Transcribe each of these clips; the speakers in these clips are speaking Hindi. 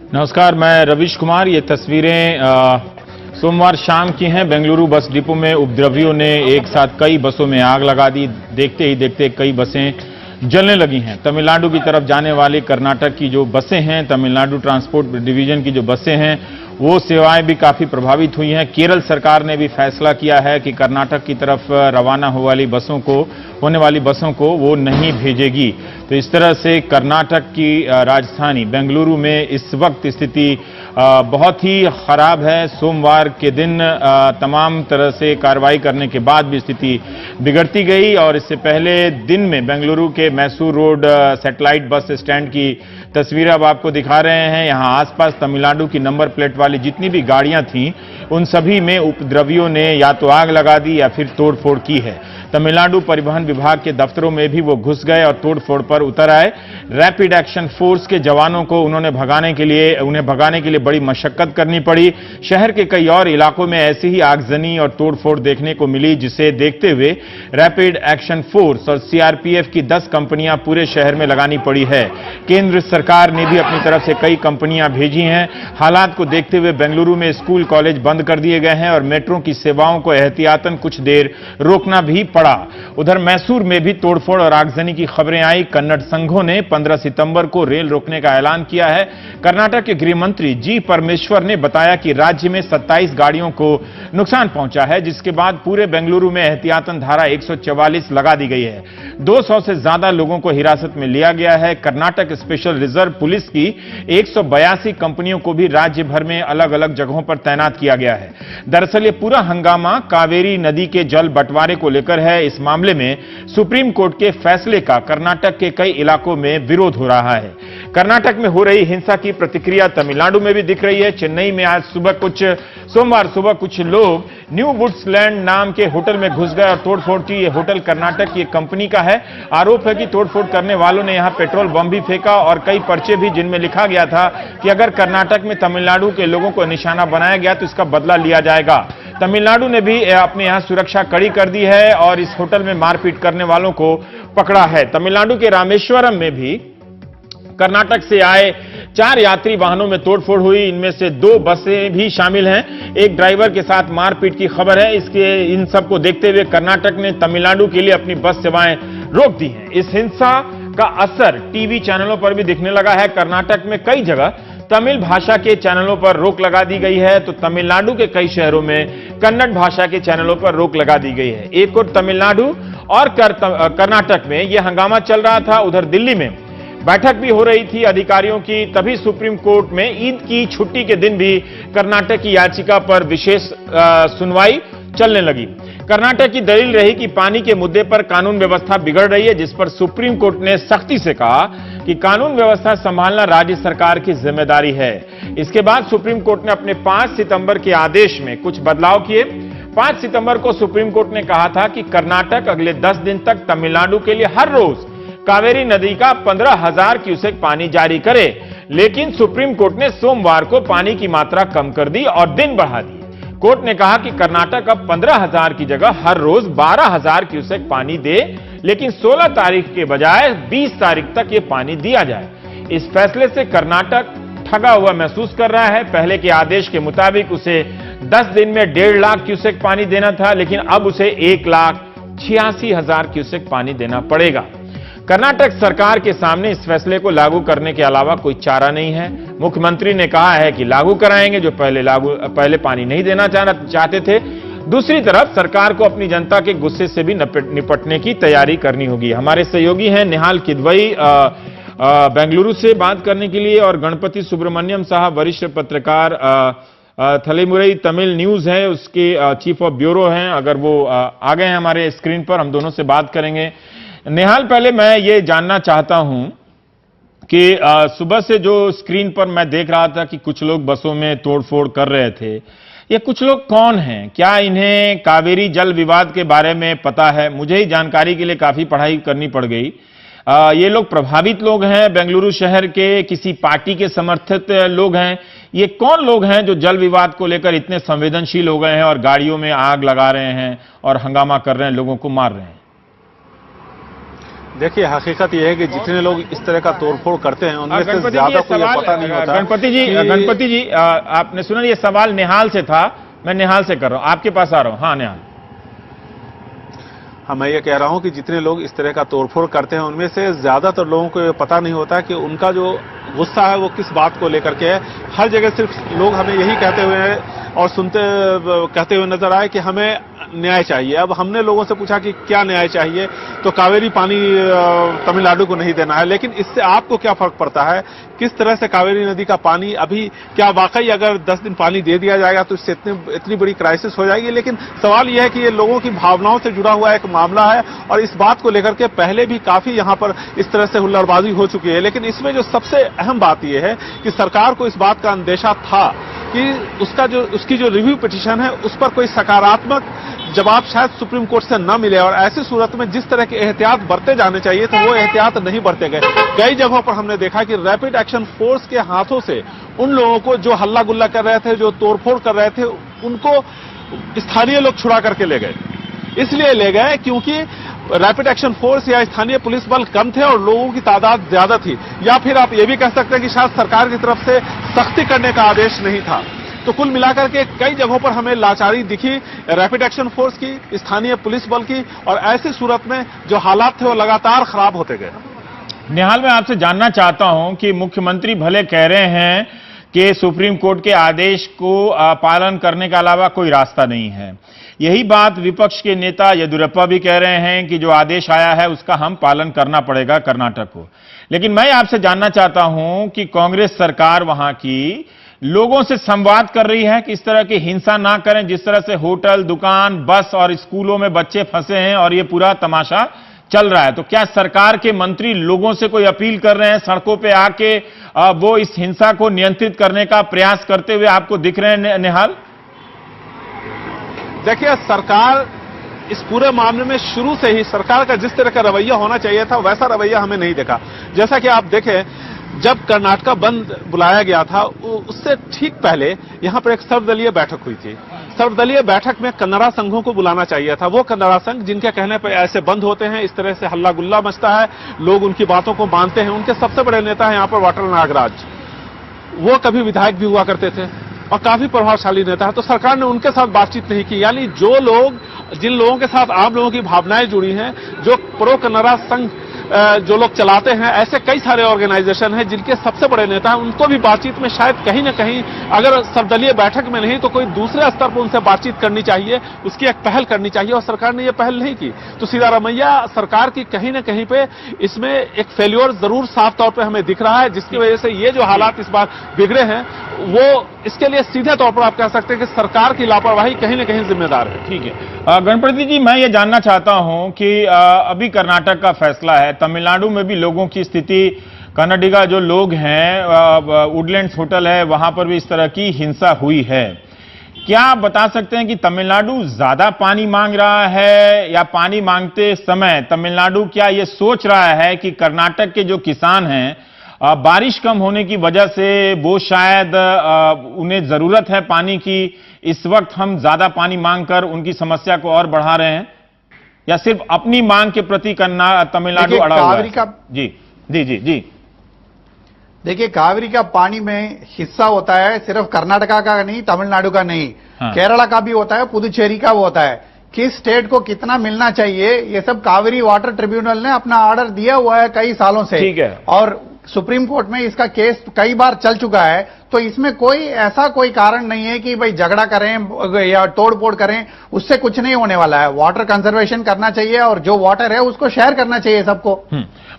नमस्कार, मैं रवीश कुमार। ये तस्वीरें सोमवार शाम की हैं। बेंगलुरु बस डिपो में उपद्रवियों ने एक साथ कई बसों में आग लगा दी। देखते ही देखते कई बसें जलने लगी हैं। तमिलनाडु की तरफ जाने वाली कर्नाटक की जो बसें हैं, तमिलनाडु ट्रांसपोर्ट डिवीजन की जो बसें हैं, वो सेवाएं भी काफी प्रभावित हुई हैं। केरल सरकार ने भी फैसला किया है कि कर्नाटक की तरफ रवाना होने वाली बसों को वो नहीं भेजेगी। तो इस तरह से कर्नाटक की राजधानी बेंगलुरु में इस वक्त स्थिति बहुत ही खराब है। सोमवार के दिन तमाम तरह से कार्रवाई करने के बाद भी स्थिति बिगड़ती गई और इससे पहले दिन में बेंगलुरु के Mysore road satellite bus stand की तस्वीरें अब आपको दिखा रहे हैं। यहां आसपास तमिलनाडु की नंबर प्लेट वाली जितनी भी गाड़ियां थीं, उन सभी में उपद्रवियों ने या तो आग लगा दी या फिर तोड़फोड़ की है। तमिलनाडु परिवहन विभाग के दफ्तरों में भी वो घुस गए और तोड़फोड़ पर उतर आए। रैपिड एक्शन फोर्स के जवानों को उन्हें भगाने के लिए बड़ी मशक्कत करनी पड़ी। शहर के कई और इलाकों में ऐसी ही आगजनी और तोड़फोड़ देखने को मिली, जिसे देखते हुए रैपिड एक्शन फोर्स और सीआरपीएफ की 10 कंपनियां पूरे शहर में लगानी पड़ी है। केंद्र सरकार ने भी अपनी तरफ से कई कंपनियां भेजी हैं। हालात को देखते हुए बेंगलुरु में स्कूल कॉलेज बंद कर दिए गए हैं और मेट्रो की सेवाओं को एहतियातन कुछ देर रोकना भी पड़ा। उधर मैसूर में भी तोड़फोड़ और आगजनी की खबरें आई। कन्नड़ संघों ने 15 सितंबर को रेल रोकने का ऐलान किया है। कर्नाटक के गृह मंत्री जी परमेश्वर ने बताया कि राज्य में 27 गाड़ियों को नुकसान पहुंचा है, जिसके बाद पूरे बेंगलुरु में एहतियातन धारा 144 लगा दी गई है। 200 से ज्यादा लोगों को हिरासत में लिया गया है। कर्नाटक स्पेशल रिजर्व पुलिस की 182 कंपनियों को भी राज्य भर में अलग अलग जगहों पर तैनात किया गया है। दरअसल ये पूरा हंगामा कावेरी नदी के जल बंटवारे को लेकर है। इस मामले में सुप्रीम कोर्ट के फैसले का कर्नाटक के कई इलाकों में विरोध हो रहा है। कर्नाटक में हो रही हिंसा की प्रतिक्रिया तमिलनाडु में भी दिख रही है। चेन्नई में आज सोमवार सुबह कुछ लोग न्यू वुड्सलैंड नाम के होटल में घुस गए और तोड़फोड़ की। यह होटल कर्नाटक की एक कंपनी का है। आरोप है कि तोड़फोड़ करने वालों ने यहां पेट्रोल बम भी फेंका और कई पर्चे भी, जिनमें लिखा गया था कि अगर कर्नाटक में तमिलनाडु के लोगों को निशाना बनाया गया तो इसका बदला लिया जाएगा। तमिलनाडु ने भी अपने यहां सुरक्षा कड़ी कर दी है और इस होटल में मारपीट करने वालों को पकड़ा है। तमिलनाडु के रामेश्वरम में भी कर्नाटक से आए 4 यात्री वाहनों में तोड़फोड़ हुई। इनमें से 2 बसें भी शामिल हैं। एक ड्राइवर के साथ मारपीट की खबर है। इन सबको देखते हुए कर्नाटक ने तमिलनाडु के लिए अपनी बस सेवाएं रोक दी हैं। इस हिंसा का असर टीवी चैनलों पर भी दिखने लगा है। कर्नाटक में कई जगह तमिल भाषा के चैनलों पर रोक लगा दी गई है, तो तमिलनाडु के कई शहरों में कन्नड़ भाषा के चैनलों पर रोक लगा दी गई है। एक और तमिलनाडु और कर्नाटक में यह हंगामा चल रहा था। उधर दिल्ली में बैठक भी हो रही थी अधिकारियों की। तभी सुप्रीम कोर्ट में ईद की छुट्टी के दिन भी कर्नाटक की याचिका पर विशेष सुनवाई चलने लगी। कर्नाटक की दलील रही कि पानी के मुद्दे पर कानून व्यवस्था बिगड़ रही है, जिस पर सुप्रीम कोर्ट ने सख्ती से कहा कि कानून व्यवस्था संभालना राज्य सरकार की जिम्मेदारी है। इसके बाद सुप्रीम कोर्ट ने अपने 5 सितंबर के आदेश में कुछ बदलाव किए। 5 सितंबर को सुप्रीम कोर्ट ने कहा था कि कर्नाटक अगले 10 दिन तक तमिलनाडु के लिए हर रोज कावेरी नदी का 15,000 क्यूसेक पानी जारी करे। लेकिन सुप्रीम कोर्ट ने सोमवार को पानी की मात्रा कम कर दी और दिन बढ़ा दिए। कोर्ट ने कहा कि कर्नाटक अब 15,000 की जगह हर रोज 12,000 क्यूसेक पानी दे, लेकिन 16 तारीख के बजाय 20 तारीख तक यह पानी दिया जाए। इस फैसले से कर्नाटक ठगा हुआ महसूस कर रहा है। पहले के आदेश के मुताबिक उसे 10 दिन में 1.5 लाख क्यूसेक पानी देना था, लेकिन अब उसे 1,86,000 क्यूसेक पानी देना पड़ेगा। कर्नाटक सरकार के सामने इस फैसले को लागू करने के अलावा कोई चारा नहीं है। मुख्यमंत्री ने कहा है कि लागू कराएंगे, जो पहले पानी नहीं देना चाहते थे। दूसरी तरफ सरकार को अपनी जनता के गुस्से से भी निपटने की तैयारी करनी होगी। हमारे सहयोगी हैं निहाल किदवई बेंगलुरु से बात करने के लिए, और गणपति सुब्रमण्यम साहब वरिष्ठ पत्रकार थलेमुरई तमिल न्यूज है उसके चीफ ऑफ ब्यूरो हैं। अगर वो आ गए हैं हमारे स्क्रीन पर, हम दोनों से बात करेंगे। निहाल, पहले मैं ये जानना चाहता हूं कि सुबह से जो स्क्रीन पर मैं देख रहा था कि कुछ लोग बसों में तोड़फोड़ कर रहे थे, ये कुछ लोग कौन हैं? क्या इन्हें कावेरी जल विवाद के बारे में पता है? मुझे ही जानकारी के लिए काफी पढ़ाई करनी पड़ गई। ये लोग प्रभावित लोग हैं, बेंगलुरु शहर के किसी पार्टी के समर्थित लोग हैं? ये कौन लोग हैं जो जल विवाद को लेकर इतने संवेदनशील हो गए हैं और गाड़ियों में आग लगा रहे हैं और हंगामा कर रहे हैं, लोगों को मार रहे हैं? देखिए, हकीकत यह है कि जितने लोग इस तरह का तोड़फोड़ करते हैं उनमें से गणपति ज्यादा जी, को ये पता नहीं होता। गणपति जी, आपने सुना ये सवाल निहाल से था, मैं निहाल से कर रहा हूं, आपके पास आ रहा हूं। हाँ निहाल। हाँ, मैं ये कह रहा हूं कि जितने लोग इस तरह का तोड़फोड़ करते हैं उनमें से ज्यादातर लोगों को ये पता नहीं होता कि उनका जो गुस्सा है वो किस बात को लेकर के है। हर जगह सिर्फ लोग हमें यही कहते हुए और कहते हुए नजर आए कि हमें न्याय चाहिए। अब हमने लोगों से पूछा कि क्या न्याय चाहिए, तो कावेरी पानी तमिलनाडु को नहीं देना है। लेकिन इससे आपको क्या फर्क पड़ता है? किस तरह से कावेरी नदी का पानी अभी, क्या वाकई अगर 10 दिन पानी दे दिया जाएगा तो इससे इतनी बड़ी क्राइसिस हो जाएगी? लेकिन सवाल यह है कि ये लोगों की भावनाओं से जुड़ा हुआ एक मामला है और इस बात को लेकर के पहले भी काफी यहां पर इस तरह से हुल्लड़बाजी हो चुकी है। लेकिन इसमें जो सबसे अहम बात यह है कि सरकार को इस बात का अंदेशा था कि उसकी जो रिव्यू पिटीशन है उस पर कोई सकारात्मक जवाब शायद सुप्रीम कोर्ट से न मिले, और ऐसी सूरत में जिस तरह के एहतियात बरते जाने चाहिए थे वो एहतियात नहीं बरते गए। कई जगहों पर हमने देखा कि रैपिड एक्शन फोर्स के हाथों से उन लोगों को जो हल्ला गुल्ला कर रहे थे, जो तोड़फोड़ कर रहे थे, उनको स्थानीय लोग छुड़ा करके ले गए। इसलिए ले गए क्योंकि रैपिड एक्शन फोर्स या स्थानीय पुलिस बल कम थे और लोगों की तादाद ज्यादा थी, या फिर आप ये भी कह सकते हैं कि शायद सरकार की तरफ से सख्ती करने का आदेश नहीं था। तो कुल मिलाकर के कई जगहों पर हमें लाचारी दिखी रैपिड एक्शन फोर्स की, स्थानीय पुलिस बल की, और ऐसी सूरत में जो हालात थे वो लगातार खराब होते गए। निहाल, मैं आपसे जानना चाहता हूं कि मुख्यमंत्री भले कह रहे हैं कि सुप्रीम कोर्ट के आदेश को पालन करने के अलावा कोई रास्ता नहीं है, यही बात विपक्ष के नेता येदियुरप्पा भी कह रहे हैं कि जो आदेश आया है उसका हम पालन करना पड़ेगा कर्नाटक को। लेकिन मैं आपसे जानना चाहता हूं कि कांग्रेस सरकार वहां की लोगों से संवाद कर रही है कि इस तरह की हिंसा ना करें, जिस तरह से होटल, दुकान, बस और स्कूलों में बच्चे फंसे हैं और ये पूरा तमाशा चल रहा है। तो क्या सरकार के मंत्री लोगों से कोई अपील कर रहे हैं, सड़कों पे आके वो इस हिंसा को नियंत्रित करने का प्रयास करते हुए आपको दिख रहे हैं निहाल? देखिए, सरकार इस पूरे मामले में शुरू से ही सरकार का जिस तरह का रवैया होना चाहिए था वैसा रवैया हमें नहीं देखा। जैसा कि आप देखें, जब कर्नाटका बंद बुलाया गया था उससे ठीक पहले यहां पर एक सर्वदलीय बैठक हुई थी। सर्वदलीय बैठक में कन्नड़ा संघों को बुलाना चाहिए था। वो कन्नड़ा संघ जिनके कहने पर ऐसे बंद होते हैं, इस तरह से हल्ला गुल्ला मचता है, लोग उनकी बातों को मानते हैं। उनके सबसे बड़े नेता हैं यहां पर वाटल नागराज, वो कभी विधायक भी हुआ करते थे और काफी प्रभावशाली नेता है। तो सरकार ने उनके साथ बातचीत नहीं की। यानी जिन लोगों के साथ आम लोगों की भावनाएं जुड़ी हैं, जो प्रो कन्नड़ा संघ जो लोग चलाते हैं, ऐसे कई सारे ऑर्गेनाइजेशन हैं जिनके सबसे बड़े नेता हैं, उनको भी बातचीत में शायद कहीं ना कहीं, अगर सर्वदलीय बैठक में नहीं तो कोई दूसरे स्तर पर उनसे बातचीत करनी चाहिए, उसकी एक पहल करनी चाहिए, और सरकार ने यह पहल नहीं की। तो सीधा रमैया सरकार की कहीं ना कहीं पे इसमें एक फेल्योर जरूर साफ तौर पर हमें दिख रहा है, जिसकी वजह से ये जो हालात इस बार बिगड़े हैं वो इसके लिए सीधे तौर पर आप कह सकते हैं कि सरकार की लापरवाही कहीं ना कहीं जिम्मेदार है। ठीक है गणपति जी, मैं ये जानना चाहता हूं कि अभी कर्नाटक का फैसला है, तमिलनाडु में भी लोगों की स्थिति, कन्नडिगा जो लोग हैं, वुडलैंड्स होटल है, वहां पर भी इस तरह की हिंसा हुई है। क्या आप बता सकते हैं कि तमिलनाडु ज्यादा पानी मांग रहा है, या पानी मांगते समय तमिलनाडु क्या ये सोच रहा है कि कर्नाटक के जो किसान हैं, बारिश कम होने की वजह से वो शायद उन्हें जरूरत है पानी की, इस वक्त हम ज्यादा पानी मांगकर उनकी समस्या को और बढ़ा रहे हैं, या सिर्फ अपनी मांग के प्रति तमिलनाडु अड़ा हुआ है? जी जी जी जी। देखिए, कावेरी का पानी में हिस्सा होता है, सिर्फ कर्नाटका का नहीं, तमिलनाडु का नहीं, हाँ। केरला का भी होता है, पुदुचेरी का भी होता है। किस स्टेट को कितना मिलना चाहिए, ये सब कावेरी वाटर ट्रिब्यूनल ने अपना ऑर्डर दिया हुआ है कई सालों से। ठीक है। और सुप्रीम कोर्ट में इसका केस कई बार चल चुका है, तो इसमें कोई कारण नहीं है कि भाई झगड़ा करें या तोड़फोड़ करें, उससे कुछ नहीं होने वाला है। वाटर कंजर्वेशन करना चाहिए और जो वाटर है उसको शेयर करना चाहिए सबको।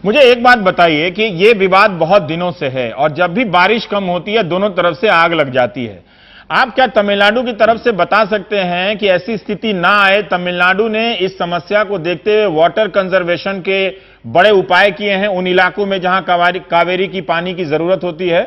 मुझे एक बात बताइए कि ये विवाद बहुत दिनों से है और जब भी बारिश कम होती है दोनों तरफ से आग लग जाती है। आप क्या तमिलनाडु की तरफ से बता सकते हैं कि ऐसी स्थिति ना आए? तमिलनाडु ने इस समस्या को देखते हुए वाटर कंजर्वेशन के बड़े उपाय किए हैं उन इलाकों में जहां कावेरी की पानी की जरूरत होती है।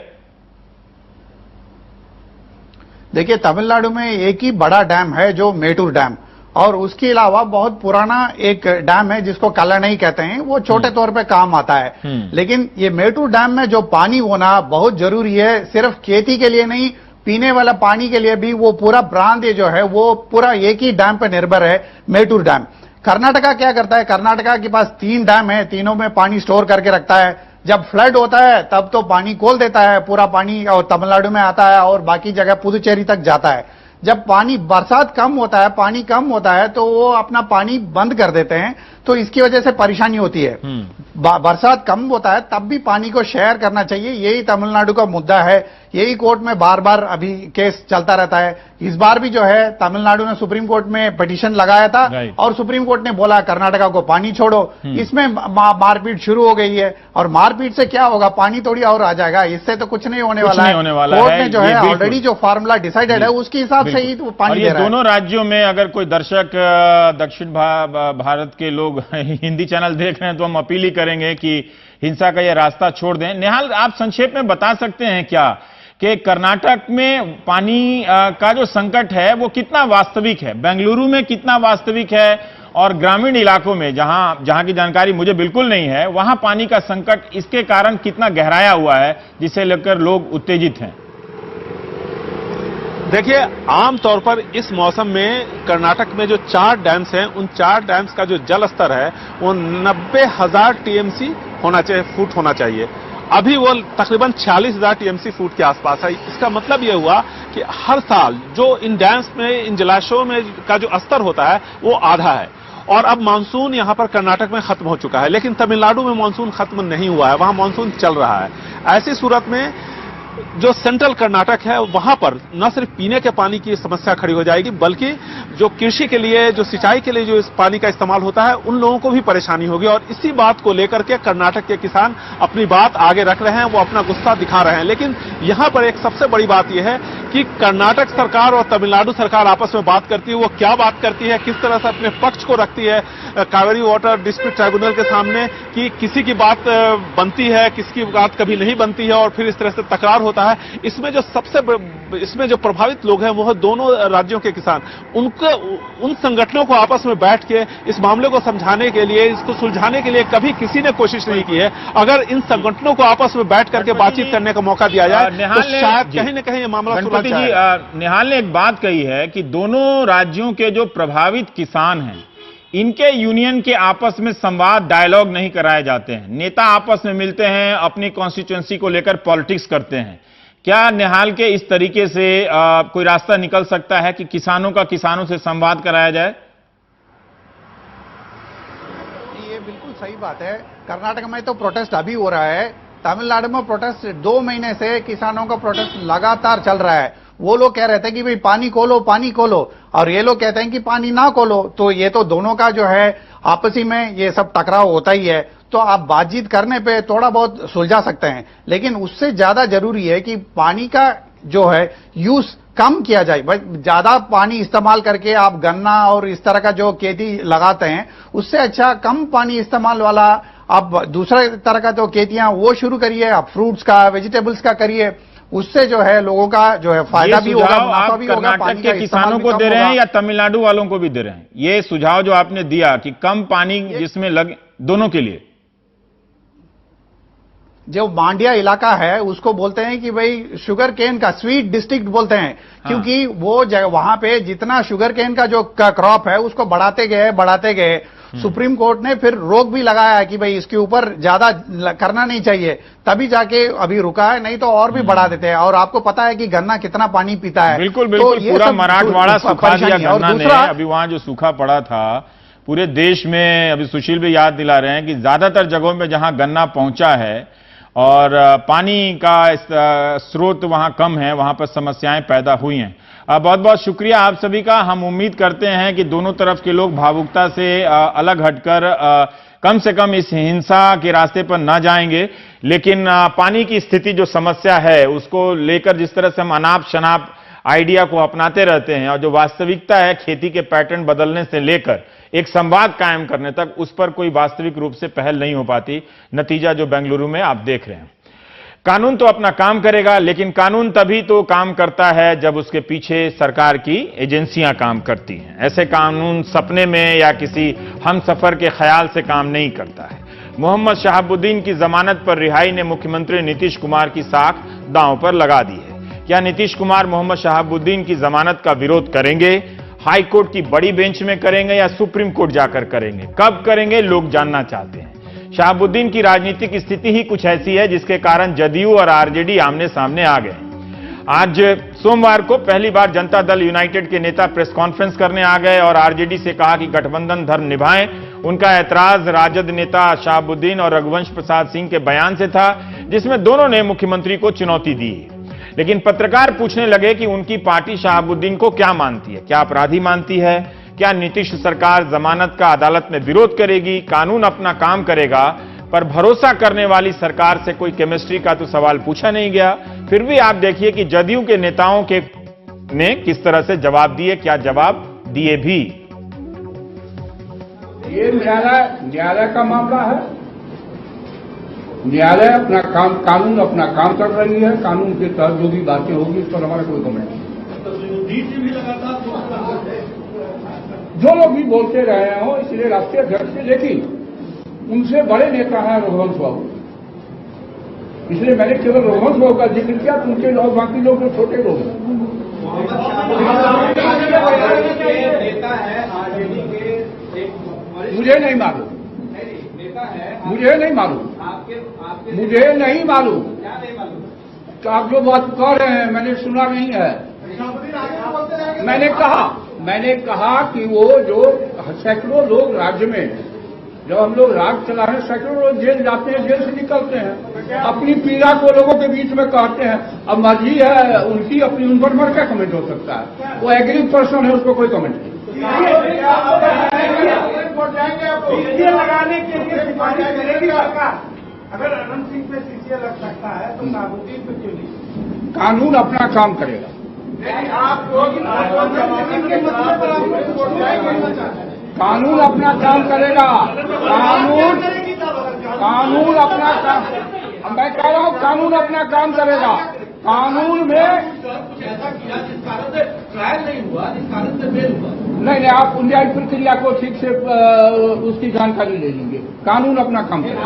देखिए, तमिलनाडु में एक ही बड़ा डैम है जो मेटूर डैम, और उसके अलावा बहुत पुराना एक डैम है जिसको कल्लानई कहते हैं, वो छोटे तौर पे काम आता है। लेकिन ये मेटूर डैम में जो पानी होना बहुत जरूरी है, सिर्फ खेती के लिए नहीं, पीने वाला पानी के लिए भी। वो पूरा प्रांत जो है वो पूरा एक ही डैम पर निर्भर है, मेटूर डैम। कर्नाटका क्या करता है, कर्नाटका के पास 3 डैम है, तीनों में पानी स्टोर करके रखता है। जब फ्लड होता है तब तो पानी खोल देता है, पूरा पानी और तमिलनाडु में आता है और बाकी जगह पुदुचेरी तक जाता है। जब पानी बरसात कम होता है, पानी कम होता है तो वो अपना पानी बंद कर देते हैं, तो इसकी वजह से परेशानी होती है। बरसात कम होता है तब भी पानी को शेयर करना चाहिए, यही तमिलनाडु का मुद्दा है। यही कोर्ट में बार बार अभी केस चलता रहता है। इस बार भी जो है तमिलनाडु ने सुप्रीम कोर्ट में पिटीशन लगाया था और सुप्रीम कोर्ट ने बोला कर्नाटका को पानी छोड़ो। इसमें मारपीट शुरू हो गई है और मारपीट से क्या होगा, पानी थोड़ी और आ जाएगा, इससे तो कुछ नहीं होने वाला है। कोर्ट ने जो है ऑलरेडी जो फार्मूला डिसाइडेड है उसके हिसाब से ही पानी दे रहा है। दोनों राज्यों में अगर कोई दर्शक दक्षिण भारत के लोग हिंदी चैनल देख रहे हैं तो हम अपील ही करेंगे कि हिंसा का यह रास्ता छोड़ दें। निहाल, आप संक्षेप में बता सकते हैं क्या कि कर्नाटक में पानी का जो संकट है वो कितना वास्तविक है, बेंगलुरु में कितना वास्तविक है और ग्रामीण इलाकों में जहां की जानकारी मुझे बिल्कुल नहीं है, वहां पानी का संकट इसके कारण कितना गहराया हुआ है जिसे लेकर लोग उत्तेजित हैं? देखिए, आमतौर पर इस मौसम में कर्नाटक में जो 4 डैम्स हैं, उन 4 डैम्स का जो जल स्तर है वो 90,000 टीएमसी फुट होना चाहिए। अभी वो तकरीबन 46,000 टीएमसी फुट के आसपास है। इसका मतलब ये हुआ कि हर साल जो इन डैम्स में, इन जलाशयों में का जो स्तर होता है वो आधा है। और अब मानसून यहां पर कर्नाटक में खत्म हो चुका है, लेकिन तमिलनाडु में मानसून खत्म नहीं हुआ है, वहां मानसून चल रहा है। ऐसी सूरत में जो सेंट्रल कर्नाटक है वहां पर न सिर्फ पीने के पानी की समस्या खड़ी हो जाएगी, बल्कि जो कृषि के लिए, जो सिंचाई के लिए जो इस पानी का इस्तेमाल होता है उन लोगों को भी परेशानी होगी। और इसी बात को लेकर के कर्नाटक के किसान अपनी बात आगे रख रहे हैं, वो अपना गुस्सा दिखा रहे हैं। लेकिन यहां पर एक सबसे बड़ी बात यह है कि कर्नाटक सरकार और तमिलनाडु सरकार आपस में बात करती है, वो क्या बात करती है, किस तरह से अपने पक्ष को रखती है कावेरी वाटर डिस्प्यूट ट्राइब्यूनल के सामने कि किसी की बात बनती है, किसी की बात कभी नहीं बनती है और फिर इस तरह से तकरार होता है। इसमें जो प्रभावित लोग हैं वो है दोनों राज्यों के किसान। उन संगठनों को आपस में बैठ के इस मामले को समझाने के लिए, इसको सुलझाने के लिए कभी किसी ने कोशिश नहीं की है। अगर इन संगठनों को आपस में बैठ करके बातचीत करने का मौका दिया जाए तो शायद कहीं न कहीं ये मामला सुलझ जाए। निहाल ने एक बात कही है कि दोनों राज्यों के जो प्रभावित किसान हैं इनके यूनियन के आपस में संवाद, डायलॉग नहीं कराए जाते हैं। नेता आपस में मिलते हैं, अपनी कॉन्स्टिट्यूएंसी को लेकर पॉलिटिक्स करते हैं। क्या निहाल के इस तरीके से कोई रास्ता निकल सकता है कि किसानों का किसानों से संवाद कराया जाए? ये बिल्कुल सही बात है। कर्नाटक में तो प्रोटेस्ट अभी हो रहा है, तमिलनाडु में प्रोटेस्ट 2 महीने से किसानों का प्रोटेस्ट लगातार चल रहा है। वो लोग कह रहे थे कि भाई पानी खोलो, पानी खोलो, और ये लोग कहते हैं कि पानी ना खोलो। तो ये तो दोनों का जो है आपसी में ये सब टकराव होता ही है। तो आप बातचीत करने पे थोड़ा बहुत सुलझा सकते हैं, लेकिन उससे ज्यादा जरूरी है कि पानी का जो है यूज कम किया जाए। ज्यादा पानी इस्तेमाल करके आप गन्ना और इस तरह का जो खेती लगाते हैं, उससे अच्छा कम पानी इस्तेमाल वाला आप दूसरा तरह का जो खेतियां वो शुरू करिए। आप फ्रूट्स का, वेजिटेबल्स का करिए, उससे जो है लोगों का जो है फायदा भी होगा, मुनाफा भी होगा। कर्नाटक के किसानों को दे रहे हैं या तमिलनाडु वालों को भी दे रहे हैं ये सुझाव जो आपने दिया कि कम पानी जिसमें लगे, दोनों के लिए? जो मांडिया इलाका है उसको बोलते हैं कि भाई शुगर केन का स्वीट डिस्ट्रिक्ट बोलते हैं, क्योंकि वो वहां पे जितना शुगर केन का जो क्रॉप है उसको बढ़ाते गए। सुप्रीम कोर्ट ने फिर रोक भी लगाया है कि भाई इसके ऊपर ज्यादा करना नहीं चाहिए, तभी जाके अभी रुका है, नहीं तो और भी बढ़ा देते हैं। और आपको पता है कि गन्ना कितना पानी पीता है। बिल्कुल बिल्कुल, तो पूरा मराठवाड़ा सूखा दिया गन्ना ने। अभी वहां जो सूखा पड़ा था पूरे देश में, अभी सुशील भी याद दिला रहे हैं कि ज्यादातर जगहों में जहां गन्ना पहुंचा है और पानी का स्रोत वहां कम है, वहां पर समस्याएं पैदा हुई हैं। बहुत बहुत शुक्रिया आप सभी का। हम उम्मीद करते हैं कि दोनों तरफ के लोग भावुकता से अलग हटकर कम से कम इस हिंसा के रास्ते पर न जाएंगे। लेकिन पानी की स्थिति जो समस्या है उसको लेकर जिस तरह से हम अनाप शनाप आइडिया को अपनाते रहते हैं और जो वास्तविकता है खेती के पैटर्न बदलने से लेकर एक संवाद कायम करने तक, उस पर कोई वास्तविक रूप से पहल नहीं हो पाती। नतीजा जो बेंगलुरु में आप देख रहे हैं। कानून तो अपना काम करेगा, लेकिन कानून तभी तो काम करता है जब उसके पीछे सरकार की एजेंसियां काम करती हैं। ऐसे कानून सपने में या किसी हमसफर के ख्याल से काम नहीं करता है। मोहम्मद शहाबुद्दीन की जमानत पर रिहाई ने मुख्यमंत्री नीतीश कुमार की साख दांव पर लगा दी है। क्या नीतीश कुमार मोहम्मद शहाबुद्दीन की जमानत का विरोध करेंगे? हाई कोर्ट की बड़ी बेंच में करेंगे या सुप्रीम कोर्ट जाकर करेंगे, कब करेंगे, लोग जानना चाहते हैं। शहाबुद्दीन की राजनीतिक स्थिति ही कुछ ऐसी है जिसके कारण जदयू और आरजेडी आमने सामने आ गए। आज सोमवार को पहली बार जनता दल यूनाइटेड के नेता प्रेस कॉन्फ्रेंस करने आ गए और आरजेडी से कहा कि गठबंधन धर्म निभाएं। उनका ऐतराज राजद नेता शहाबुद्दीन और रघुवंश प्रसाद सिंह के बयान से था, जिसमें दोनों ने मुख्यमंत्री को चुनौती दी। लेकिन पत्रकार पूछने लगे कि उनकी पार्टी शहाबुद्दीन को क्या मानती है, क्या अपराधी मानती है, क्या नीतीश सरकार जमानत का अदालत में विरोध करेगी, कानून अपना काम करेगा, पर भरोसा करने वाली सरकार से कोई केमिस्ट्री का तो सवाल पूछा नहीं गया। फिर भी आप देखिए कि जदयू के नेताओं के ने किस तरह से जवाब दिए, क्या जवाब दिए भी। ये न्यायालय का मामला है। न्यायालय अपना काम, कानून अपना काम कर रही है। कानून के तहत जो भी बातें होगी इस पर हमारा कोई कमेंट नहीं। जो लोग भी बोलते रहे हो, इसलिए राष्ट्रीय अध्यक्ष से, लेकिन उनसे बड़े नेता हैं रघुवंश बाबू, इसलिए मैंने केवल रघुवंश बाबू का जिक्र किया। उनके लोग, बाकी लोग जो छोटे लोग हैं, मुझे नहीं मालूम, मुझे नहीं मालूम, मुझे नहीं मालूम। तो आप जो बात कह रहे हैं मैंने सुना नहीं है। मैंने कहा कि वो जो सैकड़ों लोग राज्य में, जब हम लोग राज चला रहे, सैकड़ों लोग जेल जाते हैं, जेल से निकलते हैं, अपनी पीड़ा को लोगों के बीच में कहते हैं। अब मर्जी है उनकी, अपनी उन पर क्या कमेंट हो सकता है? वो एग्री पर्सन है, उसको कोई कमेंट नहीं। लगाने के लिए सिफारिश करेगी सरकार। अगर अनंत सिंह पे सीसीए लग सकता है तो शहाबुद्दीन पे क्यों नहीं? कानून अपना काम करेगा। आप लोग कानून अपना काम करेगा। कानून अपना काम, मैं कह रहा हूँ कानून अपना काम करेगा। कानून में ट्रायल नहीं हुआ, जिस कारण से बेल हुआ। नहीं, आप न्यायिक प्रक्रिया को ठीक से उसकी जानकारी ले लीजिए। कानून अपना काम करेगा।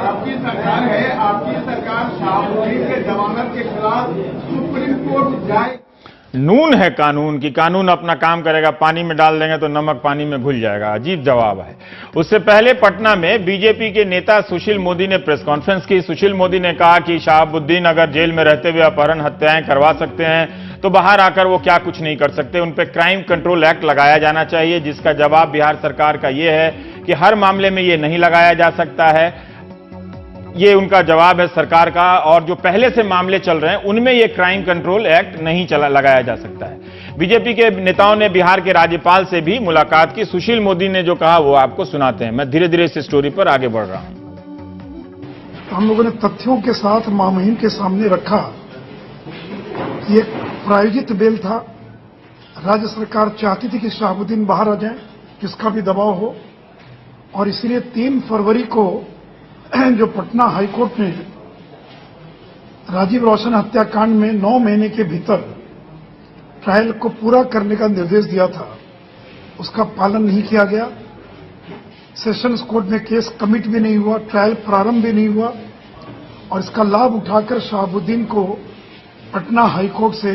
आपकी सरकार है, आपकी सरकार शहाबुद्दीन के जमानत के खिलाफ सुप्रीम कोर्ट जाए। नून है कानून की, कानून अपना काम करेगा, पानी में डाल देंगे तो नमक पानी में घुल जाएगा। अजीब जवाब है। उससे पहले पटना में बीजेपी के नेता सुशील मोदी ने प्रेस कॉन्फ्रेंस की। सुशील मोदी ने कहा कि शहाबुद्दीन अगर जेल में रहते हुए अपहरण हत्याएं करवा सकते हैं तो बाहर आकर वो क्या कुछ नहीं कर सकते। उन पर क्राइम कंट्रोल एक्ट लगाया जाना चाहिए, जिसका जवाब बिहार सरकार का ये है कि हर मामले में ये नहीं लगाया जा सकता है। ये उनका जवाब है सरकार का। और जो पहले से मामले चल रहे हैं उनमें ये क्राइम कंट्रोल एक्ट नहीं लगाया जा सकता है। बीजेपी के नेताओं ने बिहार के राज्यपाल से भी मुलाकात की। सुशील मोदी ने जो कहा वो आपको सुनाते हैं। मैं धीरे धीरे इस स्टोरी पर आगे बढ़ रहा हूं। हम लोगों ने तथ्यों के साथ मामहीन के सामने रखा कि एक प्रायोजित बेल था। राज्य सरकार चाहती थी कि शहाबुद्दीन बाहर आ जाए, किसका भी दबाव हो, और इसलिए 3 फरवरी को जो पटना हाईकोर्ट ने राजीव रोशन हत्याकांड में 9 महीने के भीतर ट्रायल को पूरा करने का निर्देश दिया था, उसका पालन नहीं किया गया। सेशंस कोर्ट में केस कमिट भी नहीं हुआ, ट्रायल प्रारंभ भी नहीं हुआ, और इसका लाभ उठाकर शहाबुद्दीन को पटना हाईकोर्ट से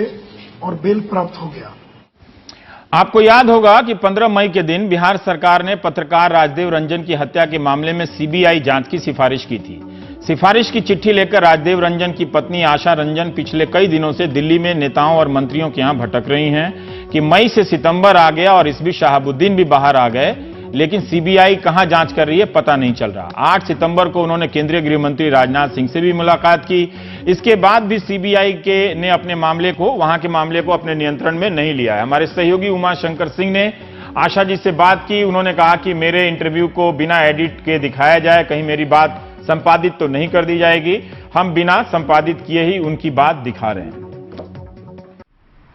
और बेल प्राप्त हो गया। आपको याद होगा कि 15 मई के दिन बिहार सरकार ने पत्रकार राजदेव रंजन की हत्या के मामले में सीबीआई जांच की सिफारिश की थी। सिफारिश की चिट्ठी लेकर राजदेव रंजन की पत्नी आशा रंजन पिछले कई दिनों से दिल्ली में नेताओं और मंत्रियों के यहां भटक रही हैं कि मई से सितंबर आ गया और इस बीच शहाबुद्दीन भी बाहर आ गए, लेकिन सीबीआई कहां जांच कर रही है पता नहीं चल रहा। 8 सितंबर को उन्होंने केंद्रीय गृह मंत्री राजनाथ सिंह से भी मुलाकात की। इसके बाद भी सीबीआई ने अपने मामले को, वहां के मामले को अपने नियंत्रण में नहीं लिया है। हमारे सहयोगी उमा शंकर सिंह ने आशा जी से बात की। उन्होंने कहा कि मेरे इंटरव्यू को बिना एडिट के दिखाया जाए, कहीं मेरी बात संपादित तो नहीं कर दी जाएगी। हम बिना संपादित किए ही उनकी बात दिखा रहे हैं।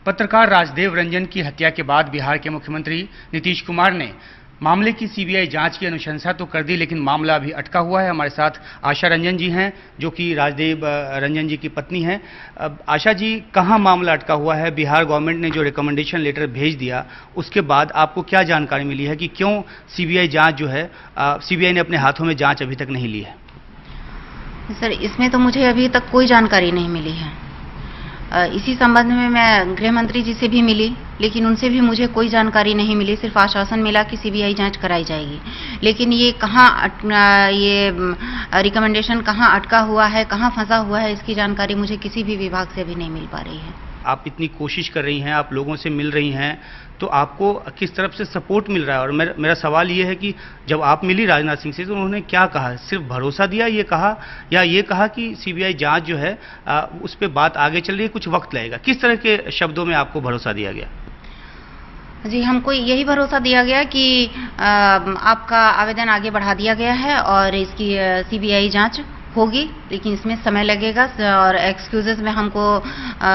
पत्रकार राजदेव रंजन की हत्या के बाद बिहार के मुख्यमंत्री नीतीश कुमार ने मामले की सीबीआई जांच की अनुशंसा तो कर दी, लेकिन मामला अभी अटका हुआ है। हमारे साथ आशा रंजन जी हैं, जो कि राजदेव रंजन जी की पत्नी हैं। आशा जी, कहां मामला अटका हुआ है? बिहार गवर्नमेंट ने जो रिकमेंडेशन लेटर भेज दिया, उसके बाद आपको क्या जानकारी मिली है कि क्यों सीबीआई जांच जो है, सीबीआई ने अपने हाथों में जांच अभी तक नहीं ली है? सर, इसमें तो मुझे अभी तक कोई जानकारी नहीं मिली है। इसी संबंध में मैं गृह मंत्री जी से भी मिली लेकिन उनसे भी मुझे कोई जानकारी नहीं मिली, सिर्फ आश्वासन मिला कि सीबीआई जांच कराई जाएगी। लेकिन ये रिकमेंडेशन कहाँ अटका हुआ है, कहाँ फंसा हुआ है, इसकी जानकारी मुझे किसी भी विभाग से अभी नहीं मिल पा रही है। आप इतनी कोशिश कर रही हैं, आप लोगों से मिल रही हैं, तो आपको किस तरफ से सपोर्ट मिल रहा है? और मेरा सवाल ये है कि जब आप मिली राजनाथ सिंह से तो उन्होंने क्या कहा? सिर्फ भरोसा दिया ये कहा, या ये कहा कि सीबीआई जांच जो है उस पर बात आगे चल रही है, कुछ वक्त लगेगा? किस तरह के शब्दों में आपको भरोसा दिया गया? जी, हमको यही भरोसा दिया गया कि आपका आवेदन आगे बढ़ा दिया गया है और इसकी सीबीआई जांच होगी, लेकिन इसमें समय लगेगा। और एक्सक्यूजेस में हमको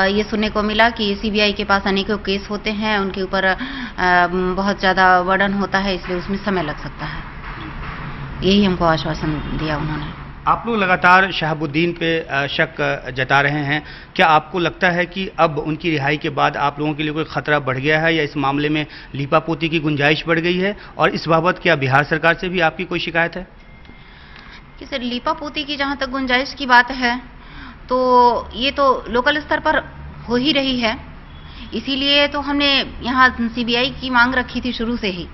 ये सुनने को मिला कि सीबीआई के पास अनेकों केस होते हैं, उनके ऊपर बहुत ज़्यादा बर्डन होता है, इसलिए उसमें समय लग सकता है। यही हमको आश्वासन दिया उन्होंने। आप लोग लगातार शहाबुद्दीन पे शक जता रहे हैं, क्या आपको लगता है कि अब उनकी रिहाई के बाद आप लोगों के लिए कोई खतरा बढ़ गया है, या इस मामले में लीपापोती की गुंजाइश बढ़ गई है? और इस बाबत क्या बिहार सरकार से भी आपकी कोई शिकायत है? कि सर, लीपापोती की जहां तक गुंजाइश की बात है तो ये तो लोकल स्तर पर हो ही रही है, इसीलिए तो हमने यहाँ सीबीआई की मांग रखी थी शुरू से ही,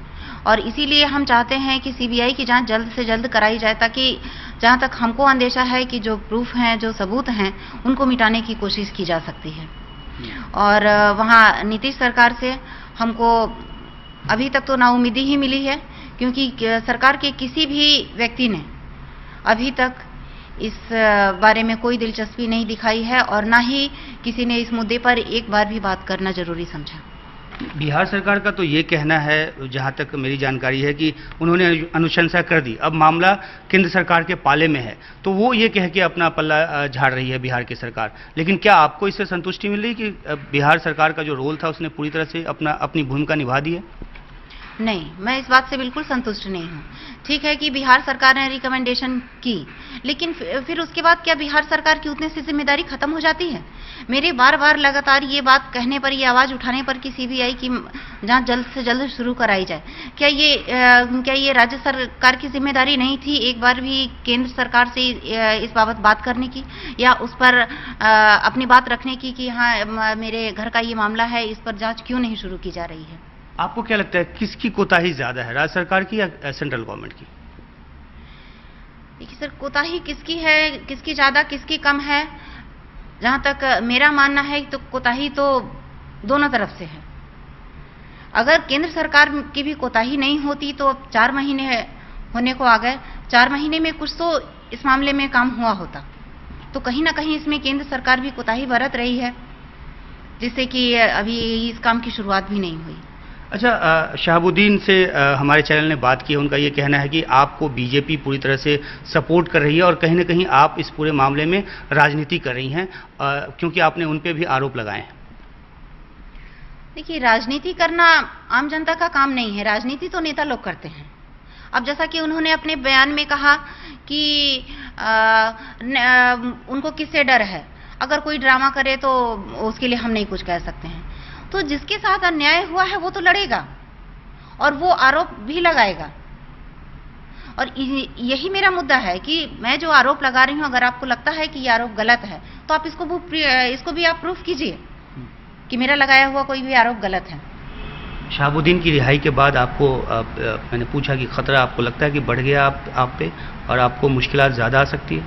और इसीलिए हम चाहते हैं कि सीबीआई की जांच जल्द से जल्द कराई जाए, ताकि जहां तक हमको अंदेशा है कि जो प्रूफ हैं, जो सबूत हैं, उनको मिटाने की कोशिश की जा सकती है। और वहाँ नीतीश सरकार से हमको अभी तक तो नाउम्मीदी ही मिली है, क्योंकि सरकार के किसी भी व्यक्ति ने अभी तक इस बारे में कोई दिलचस्पी नहीं दिखाई है, और ना ही किसी ने इस मुद्दे पर एक बार भी बात करना जरूरी समझा। बिहार सरकार का तो ये कहना है, जहां तक मेरी जानकारी है, कि उन्होंने अनुशंसा कर दी, अब मामला केंद्र सरकार के पाले में है, तो वो ये कह के अपना पल्ला झाड़ रही है बिहार की सरकार। लेकिन क्या आपको इससे संतुष्टि मिल रही कि बिहार सरकार का जो रोल था उसने पूरी तरह से अपनी भूमिका निभा दी है? नहीं, मैं इस बात से बिल्कुल संतुष्ट नहीं हूँ। ठीक है कि बिहार सरकार ने रिकमेंडेशन की, लेकिन फिर उसके बाद क्या बिहार सरकार की उतने से जिम्मेदारी खत्म हो जाती है? मेरे बार बार लगातार ये बात कहने पर, ये आवाज उठाने पर कि सीबीआई की जांच जल्द से जल्द शुरू कराई जाए, क्या ये राज्य सरकार की जिम्मेदारी नहीं थी एक बार भी केंद्र सरकार से इस बाबत बात करने की, या उस पर अपनी बात रखने की कि हाँ, मेरे घर का ये मामला है, इस पर जांच क्यों नहीं शुरू की जा रही है? आपको क्या लगता है किसकी कोताही ज्यादा है, राज्य सरकार की या सेंट्रल गवर्नमेंट की? देखिए सर, कोताही किसकी है, किसकी ज्यादा, किसकी कम है, जहां तक मेरा मानना है तो कोताही तो दोनों तरफ से है। अगर केंद्र सरकार की भी कोताही नहीं होती तो 4 महीने होने को आ गए, 4 महीने में कुछ तो इस मामले में काम हुआ होता, तो कहीं ना कहीं इसमें केंद्र सरकार भी कोताही बरत रही है, जिससे कि अभी इस काम की शुरुआत भी नहीं हुई। अच्छा, शहाबुद्दीन से हमारे चैनल ने बात की है, उनका ये कहना है कि आपको बीजेपी पूरी तरह से सपोर्ट कर रही है और कहीं ना कहीं आप इस पूरे मामले में राजनीति कर रही हैं, क्योंकि आपने उन पे भी आरोप लगाए हैं। देखिए, राजनीति करना आम जनता का काम नहीं है, राजनीति तो नेता लोग करते हैं। अब जैसा कि उन्होंने अपने बयान में कहा कि उनको किससे डर है, अगर कोई ड्रामा करे तो उसके लिए हम नहीं कुछ कह सकते हैं। तो जिसके साथ अन्याय हुआ है वो तो लड़ेगा और वो आरोप भी लगाएगा, और यही मेरा मुद्दा है कि मैं जो आरोप लगा रही हूं, अगर आपको लगता है कि ये आरोप गलत है तो आप इसको भी आप प्रूफ कीजिए कि मेरा लगाया हुआ कोई भी आरोप गलत है। शहाबुद्दीन की रिहाई के बाद आपको मैंने पूछा कि खतरा आपको लगता है कि बढ़ गया आप पे, और आपको मुश्किलात ज्यादा आ सकती है?